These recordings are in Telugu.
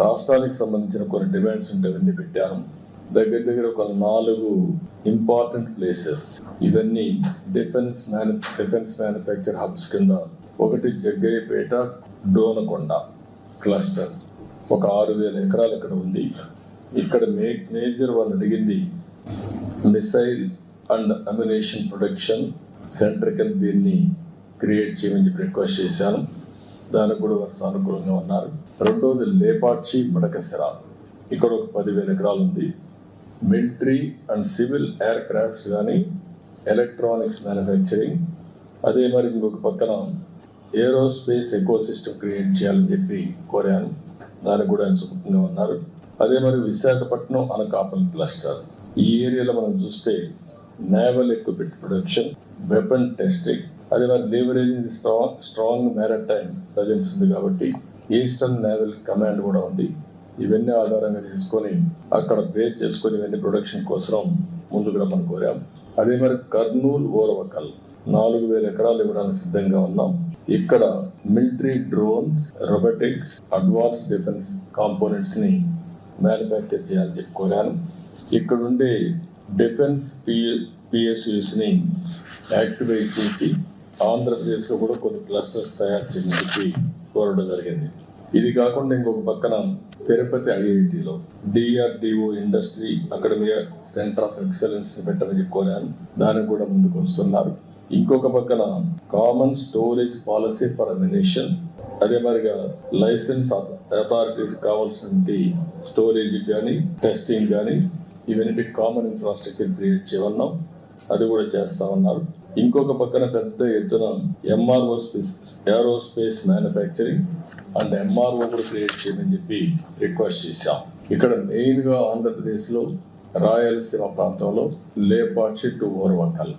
రాష్ట్రానికి సంబంధించిన కొన్ని డిమాండ్స్ ఉంటే అవన్నీ పెట్టాను. దగ్గర ఒక 4 ఇంపార్టెంట్ ప్లేసెస్. ఇవన్నీ డిఫెన్స్ మ్యానుఫ్యాక్చర్ హబ్స్ కింద. ఒకటి జగ్గయ్యపేట డోనకొండ క్లస్టర్, ఒక 6,000 ఎకరాలు ఇక్కడ ఉంది. ఇక్కడ మేజర్ వాళ్ళు అడిగింది missile and ammunition production centre కింద దీన్ని క్రియేట్ చేయమని చెప్పి రిక్వెస్ట్ చేశాను. దానికి కూడా వారు సానుకూలంగా ఉన్నారు. రెండోది లేపాక్షి మడకసిర, ఇక్కడ ఒక 10,000 ఎకరాలు ఉంది. Military and civil air crafts కానీ ఎలక్ట్రానిక్స్ మ్యానుఫ్యాక్చరింగ్, అదే మరి ఇంకొక పక్కన ఏరోస్పేస్ ఎకో సిస్టమ్ క్రియేట్ చేయాలని చెప్పి కోరాను. దానికి కూడా ఆయన సుఖంగా ఉన్నారు. అదే మరి విశాఖపట్నం అనకాపల్లి క్లస్టర్, ఈ ఏరియాలో మనం చూస్తే naval equipment production, weapon testing, అదే మరి లీవరేజింగ్ స్ట్రాంగ్ మ్యారిటైమ్ ప్రజెన్స్ ఉంది కాబట్టి ఈస్టర్న్ నేవల్ కమాండ్ కూడా ఉంది. ఇవన్నీ ఆధారంగా చేసుకొని అక్కడ బేస్ చేసుకొని ఇవన్నీ ప్రొడక్షన్ కోసం ముందుకు రమ్మని కోరాం. అదే మరి కర్నూలు ఓరవకల్ 4,000 ఎకరాలు ఇవ్వడానికి సిద్ధంగా ఉన్నాం. ఇక్కడ military drones, robotics, advance defence components ని మ్యానుఫ్యాక్చర్ చేయాలని చెప్పి కోరాను. ఇక్కడ ఉండే డిఫెన్స్ పిఎస్యూస్ ని యాక్టివేట్ చేసి ఆంధ్రప్రదేశ్ లో కూడా కొన్ని క్లస్టర్స్ తయారు చేయని చెప్పి కోరడం జరిగింది. ఇది కాకుండా ఇంకొక పక్కన తిరుపతి ఐఐటిలో DRDO industry academia centre of excellence పెట్టమని చెప్పి కోరాను. దానికి కూడా ముందుకు వస్తున్నారు. ఇంకొక పక్కన common storage policy for ammunition, అదే మరిగా లైసెన్స్ అథారిటీస్ కావాల్సిన స్టోరేజ్ కానీ టెస్టింగ్ కానీ ఇవన్నీ కామన్ ఇన్ఫ్రాస్ట్రక్చర్ క్రియేట్ చేయమన్నాం. అది కూడా చేస్తా ఉన్నారు. ఇంకొక పక్కన పెద్ద ఎత్తున ఏరోస్పేస్ మ్యానుఫ్యాక్చరింగ్ అండ్ ఎంఆర్ఓ కూడా క్రియేట్ చేయమని చెప్పి రిక్వెస్ట్ చేశాం. ఇక్కడ మెయిన్ గా ఆంధ్రప్రదేశ్ లో రాయలసీమ ప్రాంతంలో Lepakshi to Orvakal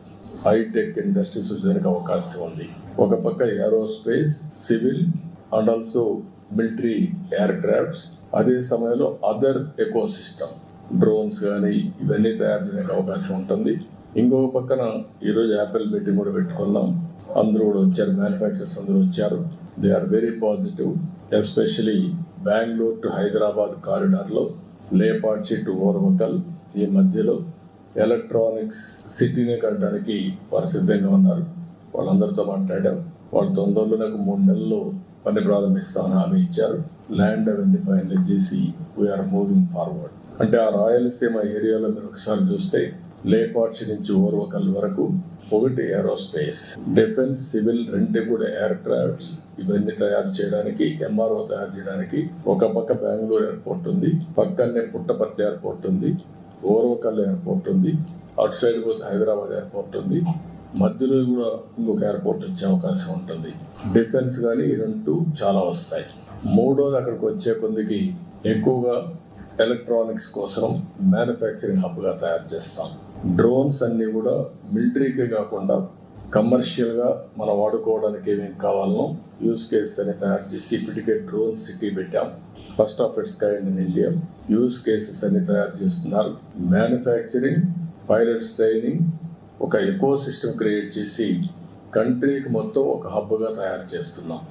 hitech industries వచ్చేందుకు అవకాశం ఉంది. ఒక పక్క aerospace, civil and also military aircrafts, అదే సమయంలో అదర్ ఎకో సిస్టమ్ డ్రోన్స్ కానీ ఇవన్నీ తయారు చేయడానికి అవకాశం ఉంటుంది. ఇంకొక పక్కన ఈరోజు యాపిల్ మీటింగ్ కూడా పెట్టుకున్నాం. అందరూ కూడా వచ్చారు, మ్యానుఫ్యాక్చరర్స్ అందరూ వచ్చారు. They are very positive. Especially Bengaluru to Hyderabad corridor లో లేపాక్షి టు ఓర్వకల్ ఈ మధ్యలో ఎలక్ట్రానిక్స్ సిటీనే కట్టడానికి వారు సిద్ధంగా ఉన్నారు. వాళ్ళందరితో మాట్లాడాం. వాళ్ళు తొందరలో నాకు 3 నెలల్లో పని ప్రారంభిస్తామని హామీ ఇచ్చారు. ల్యాండ్ అవన్నీ ఫైనల్ చేసి వీఆర్ మూవింగ్ ఫార్వర్డ్. అంటే ఆ రాయలసీమ ఏరియాలో మీరు ఒకసారి చూస్తే లేపాక్షి నుంచి ఓర్వకల్ వరకు ఒకటి ఏరోస్పేస్, డిఫెన్స్, సివిల్ రెండు కూడా ఎయిర్ క్రాఫ్ట్స్ ఇవన్నీ తయారు చేయడానికి, ఎంఆర్ఓ తయారు చేయడానికి ఒక పక్క బెంగళూరు ఎయిర్పోర్ట్ ఉంది, పక్కనే పుట్టపర్తి ఎయిర్పోర్ట్ ఉంది, ఓర్వకల్ ఎయిర్పోర్ట్ ఉంది, అటు సైడ్ పోతే హైదరాబాద్ ఎయిర్పోర్ట్ ఉంది, మధ్యలో కూడా ఇంకొక ఎయిర్పోర్ట్ వచ్చే అవకాశం ఉంటుంది. డిఫెన్స్ కానీ ఈ రెండు చాలా వస్తాయి. మూడోది అక్కడికి వచ్చే కొద్దికి ఎక్కువగా ఎలక్ట్రానిక్స్ కోసం మ్యానుఫ్యాక్చరింగ్ హబ్ గా తయారు చేస్తాం. డ్రోన్స్ అన్ని కూడా మిలిటరీకే కాకుండా కమర్షియల్ గా మనం వాడుకోవడానికి ఏమేమి కావాలనో యూస్ కేసెస్ అని తయారు చేసి ఇప్పటికే డ్రోన్ సిటీ పెట్టాం. First of it's kind in India. Use cases అన్ని తయారు చేస్తున్నారు. మ్యానుఫ్యాక్చరింగ్, పైలట్స్ ట్రైనింగ్, ఒక ఎకో సిస్టమ్ క్రియేట్ చేసి కంట్రీకి మొత్తం ఒక హబ్ గా తయారు చేస్తున్నాం.